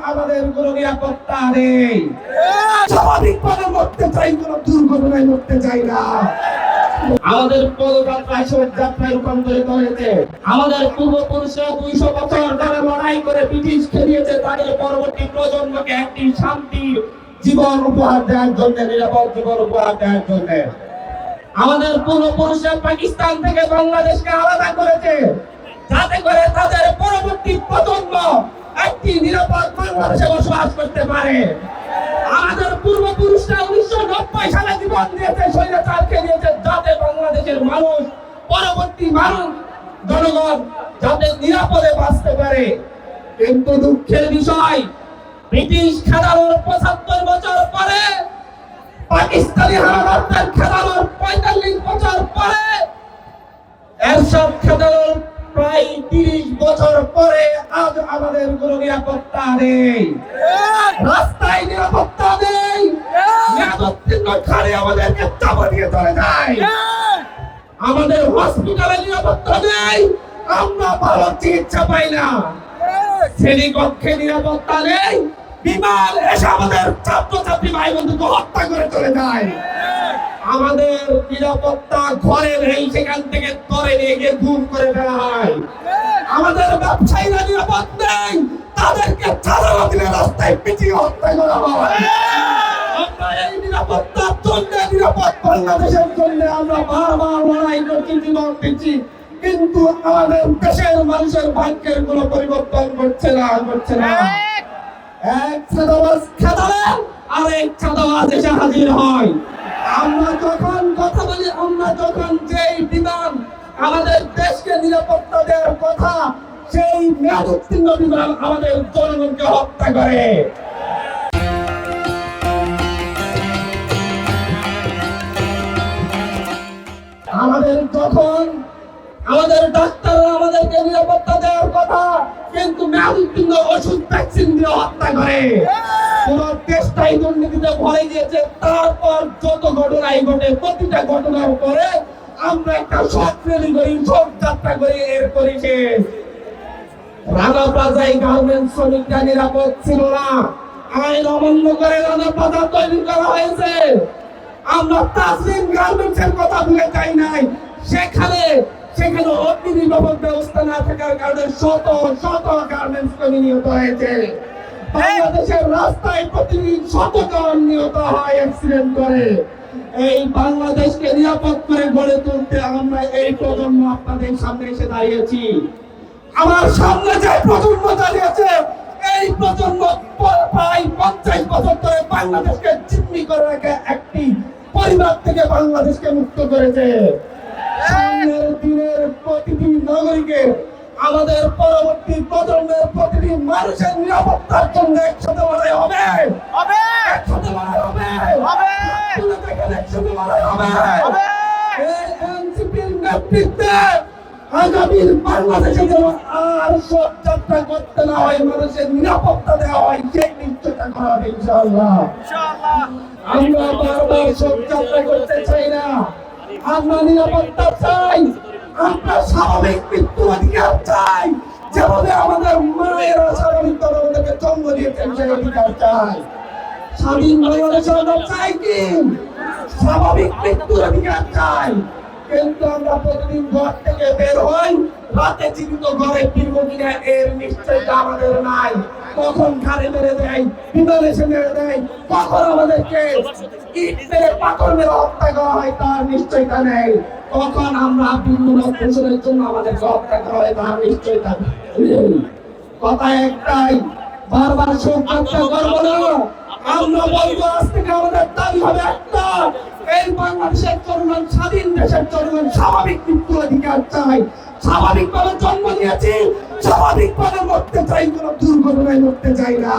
আমাদের কোনো নিরাপত্তা নেই। স্বাভাবিকভাবে মরতে চাই, কোনো দুর্ঘটনায় মরতে চাই না। আমাদের পদযাত্রায় শোভাযাত্রায় রূপান্তরিত হয়েছে। আমাদের পূর্বপুরুষরা 200 বছর ধরে লড়াই করে ব্রিটিশ খেলিয়েছে তাদের পরবর্তী প্রজন্মকে একটি শান্তি জীবন উপহার দেওয়ার জন্য, নিরাপদ জীবন উপহার দেওয়ার জন্য। আমাদের পূর্বপুরুষরা পাকিস্তান থেকে বাংলাদেশকে আলাদা করেছে যাতে করে তাদের পরবর্তী প্রজন্ম একটি নিরাপদ বাংলাদেশে বসবাস করতে পারে। আমাদের পূর্বপুরুষরা 1990 সালে জীবন দিয়েছে, স্বৈরাচারকে দিয়েছে যাতে বাংলাদেশের মানুষ, পরবর্তী মানুষ, জনগণ যাতে নিরাপদে বাঁচতে পারে। কিন্তু দুঃখের বিষয়, ব্রিটিশ খেলানোর 75 বছর পরে, পাকিস্তানি হানাদারদের খেলানোর 45 বছর পরে, এরশাদ খেলানোর প্রায় 30 বছর পরে আজ আমাদের কোনো নিরাপত্তা নেই। রাস্তায় নিরাপত্তা নেই, মেয়াদোত্তীর্ণ খালি আমাদেরকে চাপা দিয়ে চলে যায়। আমাদের হসপিটালে নিরাপত্তা নেই, আমরা ভালো চিকিৎসা পাই না। শ্রেণীকক্ষে নিরাপত্তা নেই, বিমান এসে আমাদের ছাত্রছাত্রী ভাই বন্ধুকে হত্যা করে চলে যায়। আমাদের নিরাপত্তা ঘরে নেই, সেখান থেকে ধরে নিয়ে গিয়ে গুম করে দেওয়া হয়। আমাদের ব্যবসায়ীরা নিরাপদ নেই, তাদেরকে চাঁদা দিলে রাস্তায় পিটিয়ে হত্যা করা হয়। আমরা এই নিরাপত্তার জন্য, নিরাপদ বাংলাদেশের জন্য আমরা বারবার লড়াই করছি, জীবন দিচ্ছি, কিন্তু আমাদের দেশের মানুষের ভাগ্যের কোনো পরিবর্তন করছে না। এক চাঁদাবাজ খেদালে আরেক চাঁদাবাজ এসে হাজির হয়। আমরা যখন কথা বলি, আমরা যখন যেই বিমান আমাদের দেশকে নিরাপত্তা দেওয়ার কথা, সেই মেয়াদোত্তীর্ণ বিমান আমাদের জনগণকে হত্যা করে। আমাদের ডাক্তাররা আমাদেরকে নিরাপত্তা দেওয়ার কথা, কিন্তু মেয়াদোত্তীর্ণ ওষুধ ভ্যাকসিন দিয়ে হত্যা করে। পুরো দেশটাই দুর্নীতিতে ভরে গিয়েছে। তারপর যত ঘটনাই ঘটে, প্রতিটা ঘটনার পরে আমরা একটা শোক র্যালি করি, শোক যাত্রা করি, এর করি শেষ। রানা প্লাজায় গার্মেন্টস শ্রমিকরা নিরাপদ ছিল না, আইন অমান্য করে রানা প্লাজা তৈরি করা হয়েছে। আমরা তাজরিন গার্মেন্টসের কথা ভুলে যাই নাই। সেখানে অগ্নি নির্বাপক ব্যবস্থা না থাকার কারণে শত শত গার্মেন্টস কর্মী নিহত হয়েছে। বাংলাদেশের রাস্তায় প্রতিদিন শত জন নিহত হয় অ্যাক্সিডেন্ট করে। এই বাংলাদেশকে নিরাপদ করে গড়ে তুলতে আমরা এই প্রজন্ম আপনাদের সামনে এসে দাঁড়িয়েছি। আমার সামনে যে প্রজন্ম দাঁড়িয়েছে, এই প্রজন্ম প্রায় 50 বছর ধরে বাংলাদেশকে জিম্মি করে রেখে একটি পরিবার থেকে বাংলাদেশকে মুক্ত করেছে। সামনের দিনের প্রতিটি নাগরিকের, আমাদের পরবর্তী প্রজন্মের প্রতিটি মানুষের নিরাপত্তার জন্য একসাথে লড়াই হবে। একসাথে লড়াই হবে। একসাথে লড়াই হবে। এনসিপির নেতৃত্বে আগামীর বাংলাদেশে যেন আর সব যাত্রা করতে না হয়, মানুষের নিরাপত্তা দেওয়া হয়, সেই নিশ্চয়তা করা হবে ইনশাআল্লাহ। আমরা বারবার সব যাত্রা করতে চাই না, আমরা নিরাপত্তা চাই, আমরা স্বাভাবিক মৃত্যুর অধিকার চাই। যেভাবে আমাদের মায়েরা স্বাভাবিকভাবে আমাদেরকে জন্ম দিয়েছেন, সেই অধিকার চাই। স্বাধীন বাংলাদেশে আমরা চাই কি স্বাভাবিক মৃত্যুর অধিকার চাই। কিন্তু আমরা প্রতিদিন ঘর থেকে বের হই, রাতে জীবিত ঘরে ফিরবো কিনা এর নিশ্চয়তা আমাদের নাই। কখন ঘাড়ে মেরে দেয়, বিমান এসে মেরে দেয়, কখন আমাদেরকে ইট মেরে পাথর মেরে হত্যা করা হয় তার নিশ্চয়তা নেই। কখন আমরা বিন্দু পোষণের জন্য আমাদেরকে হত্যা করা হয় তার নিশ্চয়তা নেই। কথা একটাই, বারবার শোক যাত্রা করবো না। আমরা বলবো আজ থেকে আমাদের দাবি হবে একটা, এই বাংলাদেশের জনগণ, স্বাধীন দেশের জনগণ স্বাভাবিক মৃত্যুর অধিকার চাই। স্বাভাবিকভাবে জন্ম নিয়েছি, স্বাভাবিকভাবে মরতে চাই, কোনো দুর্ঘটনায় মরতে চাই না।